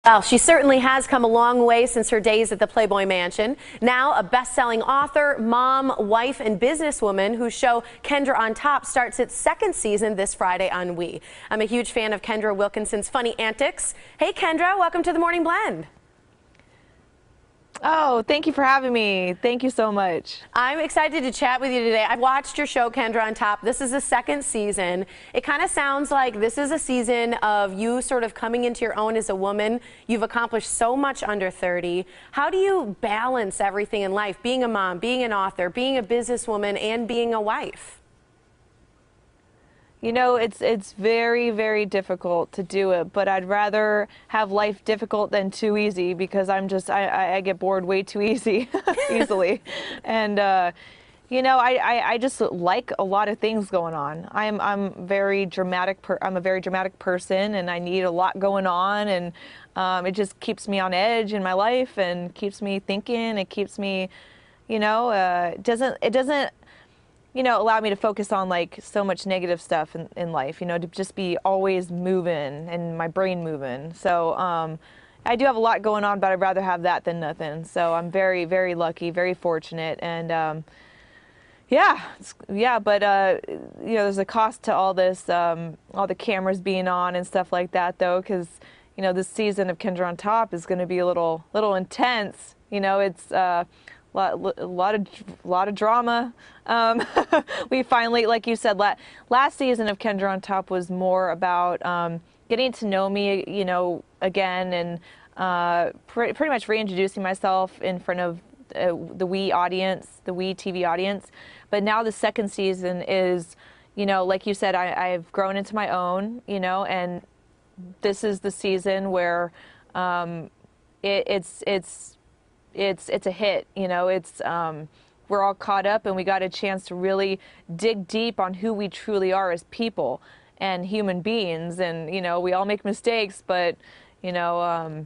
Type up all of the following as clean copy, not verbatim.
Well, she certainly has come a long way since her days at the Playboy Mansion. Now a best-selling author, mom, wife, and businesswoman whose show Kendra on Top starts its second season this Friday on WE. I'm a huge fan of Kendra Wilkinson's funny antics. Hey Kendra, welcome to the Morning Blend. Oh, thank you for having me. Thank you so much. I'm excited to chat with you today. I've watched your show, Kendra on Top. This is the second season. It kind of sounds like this is a season of you sort of coming into your own as a woman. You've accomplished so much under 30. How do you balance everything in life, being a mom, being an author, being a businesswoman, and being a wife? You know, it's very, very difficult to do it, but I'd rather have life difficult than too easy, because I get bored way too easily. And you know, I just like a lot of things going on. I'm a very dramatic person, and I need a lot going on, and it just keeps me on edge in my life and keeps me thinking. It keeps me, you know, it doesn't you know, allow me to focus on like so much negative stuff in life, you know, to just be always moving and my brain moving. So I do have a lot going on, but I'd rather have that than nothing. So I'm very, very lucky, very fortunate. And yeah, but you know, there's a cost to all this, all the cameras being on and stuff like that, though, because, you know, this season of Kendra on Top is going to be a little intense. You know, it's a lot of drama. We finally, like you said, last season of Kendra on Top was more about getting to know me, you know, again, and pretty much reintroducing myself in front of the WE audience, the WEtv audience. But now the second season is, you know, like you said, I've grown into my own, you know, and this is the season where it's a hit, you know. It's we're all caught up, and we got a chance to really dig deep on who we truly are as people and human beings. And you know, we all make mistakes, but you know,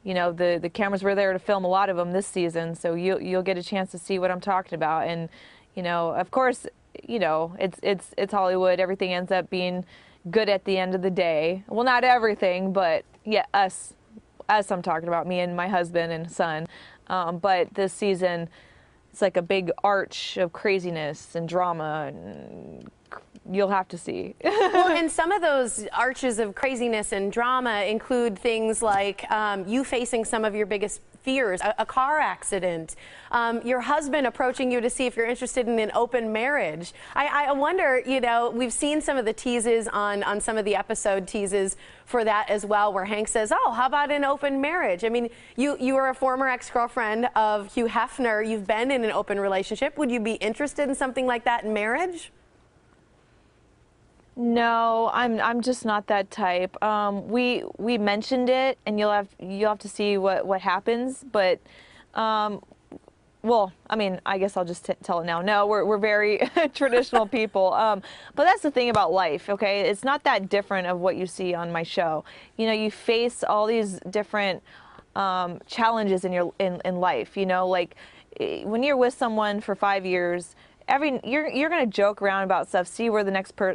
the cameras were there to film a lot of them this season, so you'll get a chance to see what I'm talking about. And you know, of course, you know, it's Hollywood. Everything ends up being good at the end of the day. Well, not everything, but yeah, us I'm talking about, me and my husband and son. But this season, it's like a big arch of craziness and drama, and you'll have to see. Well, and some of those arches of craziness and drama include things like you facing some of your biggest fears, a car accident, your husband approaching you to see if you're interested in an open marriage. I wonder, you know, we've seen some of the teases on some of the episode teases for that as well, where Hank says, oh, how about an open marriage? I mean, you are a former ex-girlfriend of Hugh Hefner. You've been in an open relationship. Would you be interested in something like that in marriage? No, I'm just not that type. We mentioned it, and you'll have to see what happens. But well, I mean, I guess I'll just tell it now. No, we're very traditional people. But that's the thing about life, okay? It's not that different of what you see on my show. You know, you face all these different challenges in life. You know, like when you're with someone for 5 years. You're gonna joke around about stuff, see where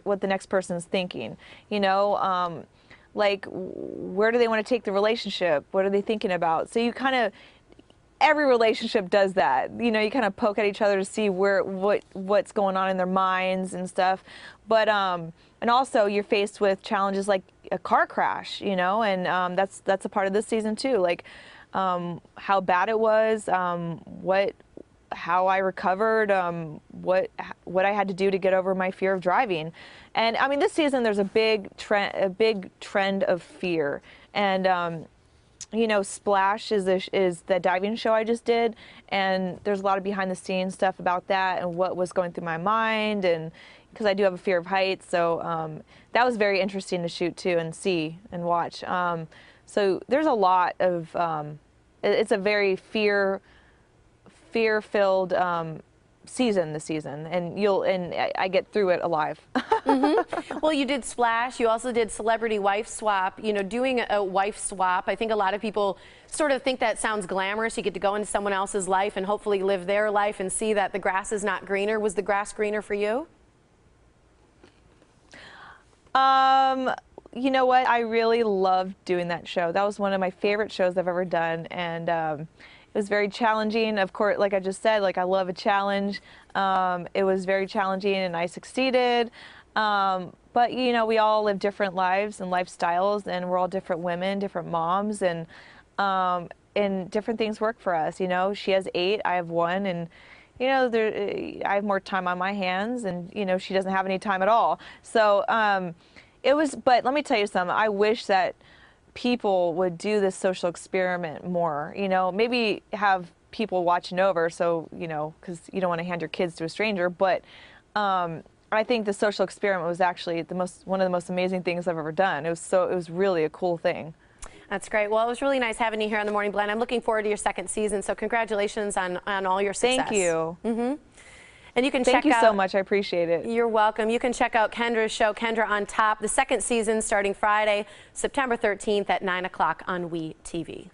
what the next person's thinking, you know, like where do they want to take the relationship, what are they thinking about. So you kind of, every relationship does that, you know, you kind of poke at each other to see what's going on in their minds and stuff. But and also you're faced with challenges like a car crash, you know, and that's a part of this season too, like how bad it was, how I recovered, what I had to do to get over my fear of driving. And I mean, this season there's a big trend of fear. And you know, Splash is the diving show I just did, and there's a lot of behind the scenes stuff about that and what was going through my mind, and because I do have a fear of heights, so that was very interesting to shoot too and see and watch. So there's a lot of it's a very fear-filled season this season, and I get through it alive. Mm-hmm. Well, you did Splash. You also did Celebrity Wife Swap. You know, doing a wife swap, I think a lot of people sort of think that sounds glamorous. You get to go into someone else's life and hopefully live their life and see that the grass is not greener. Was the grass greener for you? You know what? I really loved doing that show. That was one of my favorite shows I've ever done, and it was very challenging. Of course, like I just said, like I love a challenge. It was very challenging, and I succeeded. But you know, we all live different lives and lifestyles, and we're all different women, different moms, and different things work for us. You know, she has 8, I have 1, and you know, I have more time on my hands, and you know, she doesn't have any time at all. So it was. But let me tell you something. I wish that people would do this social experiment more. You know, maybe have people watching over, so you know, because you don't want to hand your kids to a stranger, but. I think the social experiment was actually one of the most amazing things I've ever done. It was really a cool thing. That's great. Well, it was really nice having you here on the Morning Blend. I'm looking forward to your 2nd season. So congratulations on all your success. Thank you. And you can Thank check you out, so much. I appreciate it. You're welcome. You can check out Kendra's show, Kendra on Top, the 2nd season starting Friday, September 13th at 9 o'clock on WEtv.